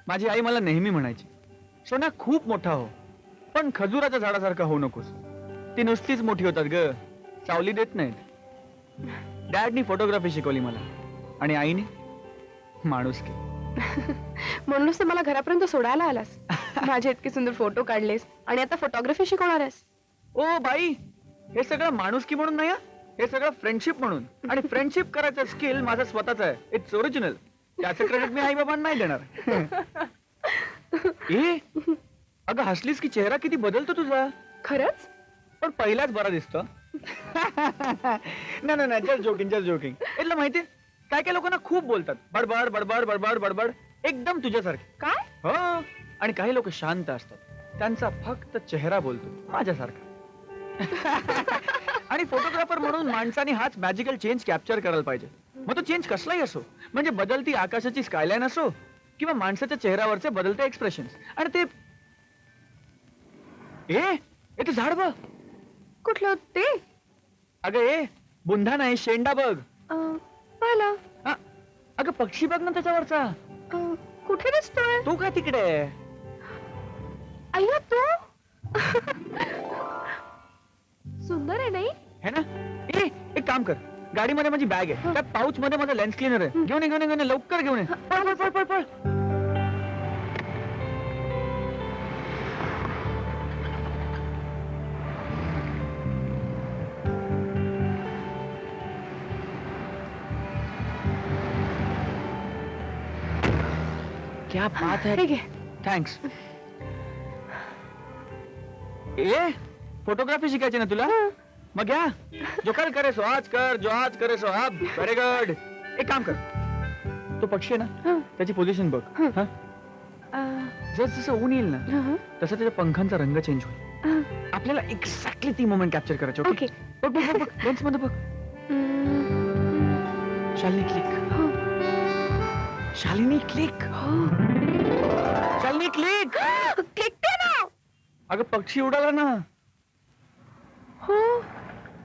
माझी आई मला नेहमी म्हणायची, सोन्या खूप मोठा हो, पण खजुराच्या झाडासारखा होऊ नकोस. ती नुसतीच मोठी होतात ग, सावली देत नाहीत. डॅडनी फोटोग्राफी शिकवली मला आणि आईने माणुसकी. म्हणूनच तर मला घरापर्यंत सोडायला आलास. माझे इतके सुंदर फोटो काढलेस आणि आता फोटोग्राफी शिकवणार आहेस. ओ बाई, हे सगळं माणुसकी म्हणून नाही हं. हे सगळं फ्रेंडशिप म्हणून. आणि फ्रेंडशिप करायचं स्किल माझा स्वतःचा आहे. Its original. त्याचं क्रेडिट मी आई बाबांना नाही देणार. ए अगं, हसलीस की चेहरा किती बदलतो तुझा. खरंच? पण पहिलाच बरा दिसतो. नाही नाही, जस्ट जोकिंग. इथलं माहितीये, काय काय लोकांना खूप बोलतात, बडबड बडबड बडबड बडबड, एकदम तुझ्यासारखे. काय? हो. आणि काही लोक शांत असतात, त्यांचा फक्त चेहरा बोलतो माझ्यासारखा. आणि फोटोग्राफर म्हणून माणसाने हाच मॅजिकल चेंज कॅप्चर करायला पाहिजे. मग तो चेंज कसलाही असो, म्हणजे बदलती आकाशाची स्कायलाईन असो किंवा माणसाच्या चेहऱ्यावरचे बदलते एक्सप्रेशन. आणि ते ते झाड बघ. कुठलं ते? अगं बुंधा नाही, शेंडा बघ. पाहिलं. अगं पक्षी बघ ना त्याच्यावरचा. कुठे दिसतोय तो काय तिकडे आहे? अय्या, तो सुंदर आहे नाही है ना? एक काम कर, गाडीमध्ये माझी बॅग आहे, त्या पाऊच मध्ये माझा लेन्स क्लीनर आहे. घेऊन ये लवकर घेऊन ये. पळ. क्या बात है. ठीक आहे. थँक्स. फोटोग्राफी शिकायची ना तुला? मग घ्या. जो कल करे सो आज कर, जो आज करे सो अब. Very good. एक काम कर, तो पक्षी आहे ना, त्याची पोझिशन बघ. जसं ऊन येईल ना, तसं त्याच्या पंखांचा रंग चेंज होईल. आपल्याला एक्झॅक्टली ती मोमेंट कॅप्चर करायची. ओके. बघ लेन्स मध्ये बघ. शालिनी क्लिक. शालिनी क्लिक. ना. अगं पक्षी उडाला ना. हो,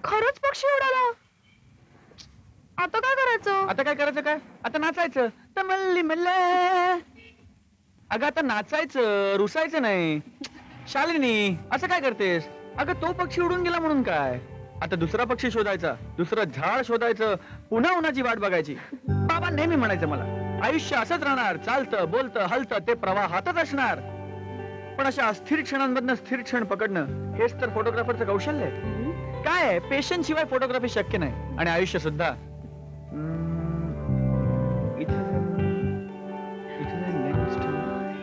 खरंच पक्षी उडाला. आता काय करायचं? आता काय करायचं? काय आता नाचायचं. तर मल्ली मल्ला. अगं आता नाचायचं, रुसायचं नाही. शालिनी, असं काय करतेस? अगं तो पक्षी उडून गेला म्हणून काय? आता दुसरा पक्षी शोधायचा, दुसरं झाड शोधायचं, पुन्हा उन्हाची वाट बघायची. बाबा नेहमी म्हणायचं मला, आयुष्य असंच राहणार, चालतं बोलतं हलतं ते प्रवाहातच असणार. पण अशा अस्थिर क्षणांमधनं स्थिर क्षण पकडणं, हेच तर फोटोग्राफरचं कौशल्य आहे. काय आहे, पेशन्स शिवाय फोटोग्राफी शक्य नाही. आणि आयुष्य सुद्धा.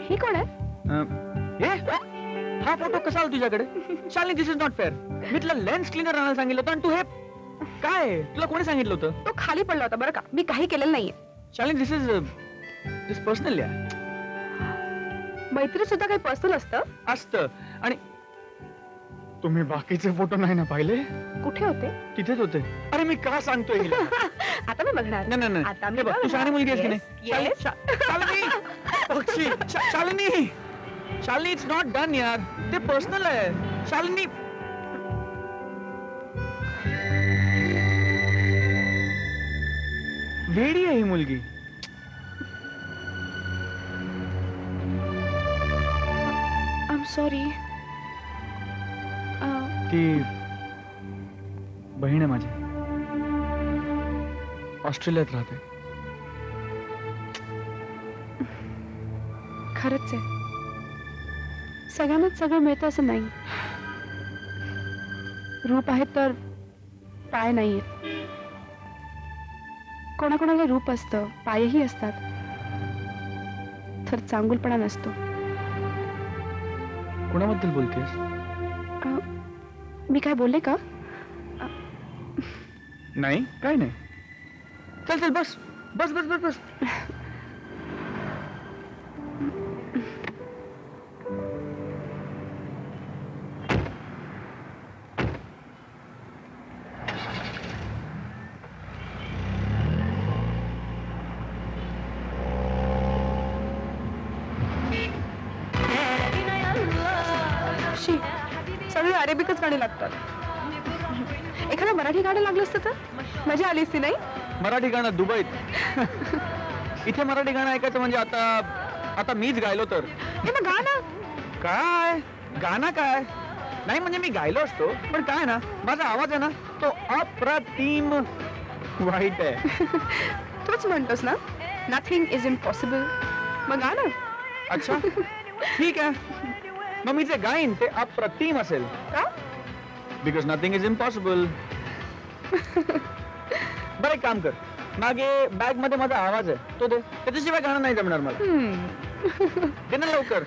हे कोण आहे? हा फोटो कसा आला तुझ्याकडे? शालिनी, दिस इज नॉट फेअर. मी तुला लेन्स क्लीनर आणायला सांगितलं होतं आणि तू हे काय? तुला कोणी सांगितलं होतं? तो खाली पडला होता बरं का, मी काही केलेलं नाहीये. शालिनी, दिस पर्सनल या. मैत्री सुद्धा काही पर्सनल असतं. आणि तुम्ही बाकीचे फोटो नाही ना पाहिले? कुठे होते? तिथेच होते. अरे मी का सांगतोय हिला? आता मी बघणार. नाही. आता मी हे बघ, तू शहाणी मुलगी आहेस की नाही? Yes. शालिनी, पक्षी. शालिनी, इट्स नॉट डन यार. ते पर्सनल आहे. शालिनी, वेडी आहे ही मुलगी. I am sorry. ती बहीण आहे माझी, ऑस्ट्रेलियात राहते. खरंच आहे, सगळ्यांनाच सगळं मिळतं असं नाही. रूप आहे तर पाय नाहीये. कोणाकोणाला रूप असतं, पायही असतात, तर चांगुलपणा नसतो. कोणाबद्दल बोलतेस? मी काय बोलले का? नाही, काय नाही. चल बस. सगळी अरेबिकच गाणी लागतात. एखादं मराठी गाणं लागलं असतं तर मजा आली असती नाही? मराठी गाणं दुबईत. इथे मराठी गाणं ऐकायचं म्हणजे आता आता मीच गायलो तर हे मग गा ना. काय गाणं काय नाही म्हणजे मी गायलो असतो पण काय ना माझा आवाज आहे ना तो अप्रतिम वाईट आहे. तूच म्हणतोस ना नथिंग इज इम्पॉसिबल. मग गा ना. अच्छा ठीक आहे मग मी जे गाईन ते अप्रतिम असेल का? Because nothing is impossible. बरं एक काम कर मागे बॅग मध्ये माझा आवाज आहे तो दे त्याच्याशिवाय गाणं नाही जमणार मला. दे ना लवकर.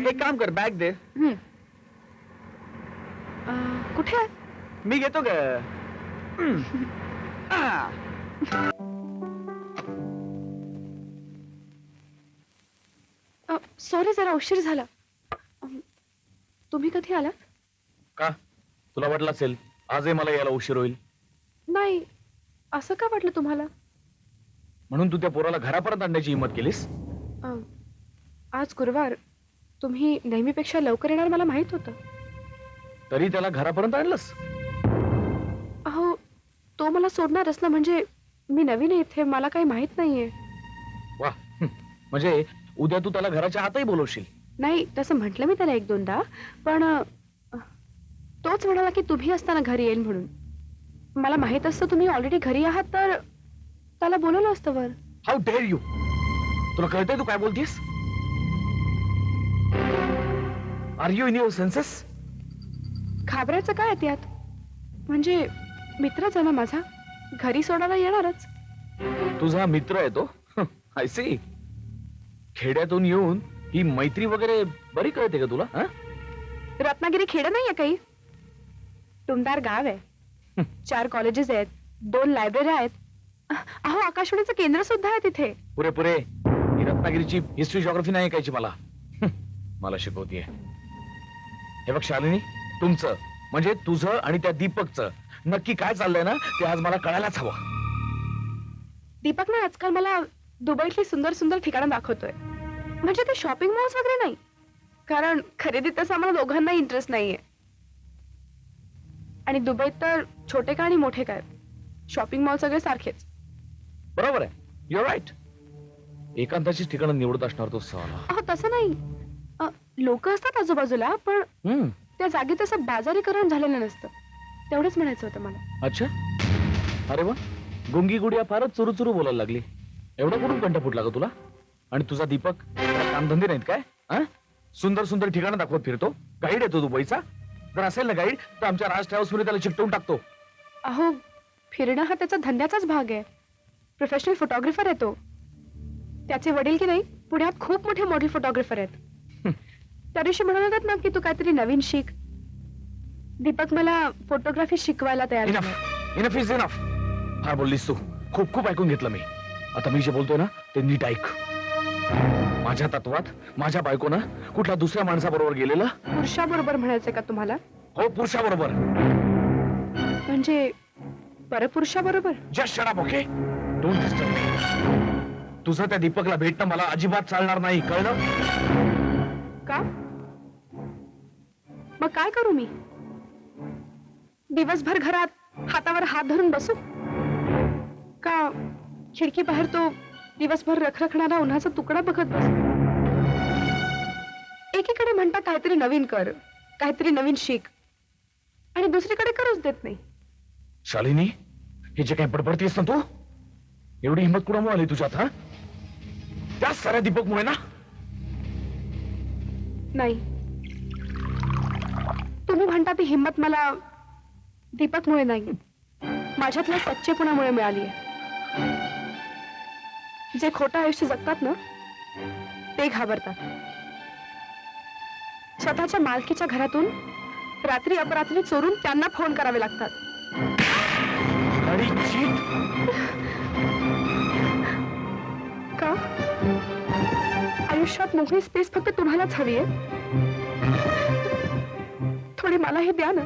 एक काम कर बॅग दे. कुठे आहे? मी घेतो ग. सॉरी जरा उशीर झाला. तुम्ही कधी आलात? का तुला वाटलं असेल आजही मला यायला उशीर होईल नाही असं का वाटलं तुम्हाला? म्हणून तू त्या पोराला घरापर्यंत आणण्याची हिंमत केलीस. आज गुरुवार तुम्ही नेहमीपेक्षा लवकर येणार मला माहित होतं. तरी त्याला घरापर्यंत आणलंस. अहो तो मला सोडणार असला म्हणजे मी नवीन आहे इथे मला काही माहित नाहीये. वा म्हणजे उद्या तू त्याला घराच्या आतही बोलवशील. नाही तसं म्हटलं मी त्याला एक दोनदा पण तोच म्हणाला की तुम्ही असताना घरी येईल म्हणून. मला माहित असतं तुम्ही ऑलरेडी घरी आहात तर त्याला बोलवलं असतं वर. How dare you. तुला कळतंय तू काय बोलतीस? Are you in your senses? घाबरायचं काय आहे त्यात? म्हणजे मित्रच आहे ना माझा घरी सोडायला येणारच. तुझा मित्र आहे तो. I see. खेड्यातून येऊन ही मैत्री वगैरे बरी कळते का तुला? रत्नागिरी खेडं नाहीये काही. टुमदार गाव आहे. 4 कॉलेजेस आहेत 2 लायब्ररी आहेत. अहो आकाशवाणीचं केंद्र सुद्धा आहे तिथे. पुरे पुरे ही रत्नागिरीची हिस्ट्री जॉग्राफी नाही ऐकायची मला. मला शिकवतीये. हे बघ शालिनी तुमचं म्हणजे तुझं आणि त्या दीपकचं नक्की काय चाललंय ना ते आज मला कळायलाच हवं. दीपक ना आजकाल मला दुबईतली सुंदर सुंदर ठिकाणं दाखवतोय. म्हणजे ते शॉपिंग मॉल्स वगैरे नाही कारण खरेदीत तसं आम्हाला दोघांना इंटरेस्ट नाहीये. आणि दुबईत तर छोटे काय आणि मोठे काय शॉपिंग मॉल सगळे सारखेच. बरोबर आहे. Your right. एकांताची ठिकाणं निवडत असणार तो साला. अहो तसं नाही. लोक असतात आजूबाजूला पण त्या जागी तसं बाजारीकरण झालेलं नसतं. तेवढंच म्हणायचं होतं मला. अच्छा. अरे वा गुंगी गुडिया फारच चुरू चुरू बोलायला लागली. एवढा कुठून कंठ फुटला ग तुला? आणि तुझा दीपक त्याला कामधंदे नाहीत काय? सुंदर सुंदर ठिकाणं दाखवत फिरतो. गाईड येतो दुबईचा. जर असेल ना गाईड तर आमच्या राज ट्रॅव्हल्स मध्ये त्याला चिकटवून टाकतो. अहो फिरणं हा त्याचा धंद्याचाच भाग आहे. प्रोफेशनल फोटोग्राफर आहे तो. त्याचे वडील की नाही पुण्यात खूप मोठे मॉडेल फोटोग्राफर आहेत. त्या दिवशी म्हणत होतात ना की तू काहीतरी नवीन शिक. दीपक मला फोटोग्राफी शिकवायला तयार इनफ झालाय. Enough is enough. फार बोललीस तू. खूप खूप ऐकून घेतलं मी. आता मी जे बोलतोय ना ते नीट ऐक. माझ्या तत्वात माझ्या बायकोनं कुठल्या दुसऱ्या माणसाबरोबर गेलेलं. पुरुषाबरोबर म्हणायचंय का तुम्हाला? हो पुरुषाबरोबर. म्हणजे परपुरुषाबरोबर? Just shut up okay. Don't disturb me. तुझं त्या दीपकला भेटणं मला अजिबात चालणार नाही कळलं? का? मग काय करू मी? दिवसभर घरात हातावर हात धरून बसू का खिडकी बाहेर तो दिवसभर रखरखणारा उन्हाचा तुकडा बघत बसू? एकीकडे म्हणता काहीतरी नवीन कर काहीतरी नवीन शिक आणि दुसरीकडे करूच देत नाही. शालिनी हे जे काही बडबडतीस ना तू एवढी हिंमत कुणामुळे आली तुझ्यात? त्या साऱ्या दीपकमुळे ना? नाही तुम्ही म्हणता ती हिंमत मला दीपकमुळे नाही माझ्यातल्या सच्चेपणामुळे मिळाली आहे. जे खोटं आयुष्य जगतात ना ते घाबरतात. स्वतःच्या मालकीच्या घरातून रात्री अपरात्री चोरून त्यांना फोन करावे लागतात. आणि चीट. का? आयुष्यात मोकळी स्पेस फक्त तुम्हालाच हवी आहे. थोडी मलाही द्या ना.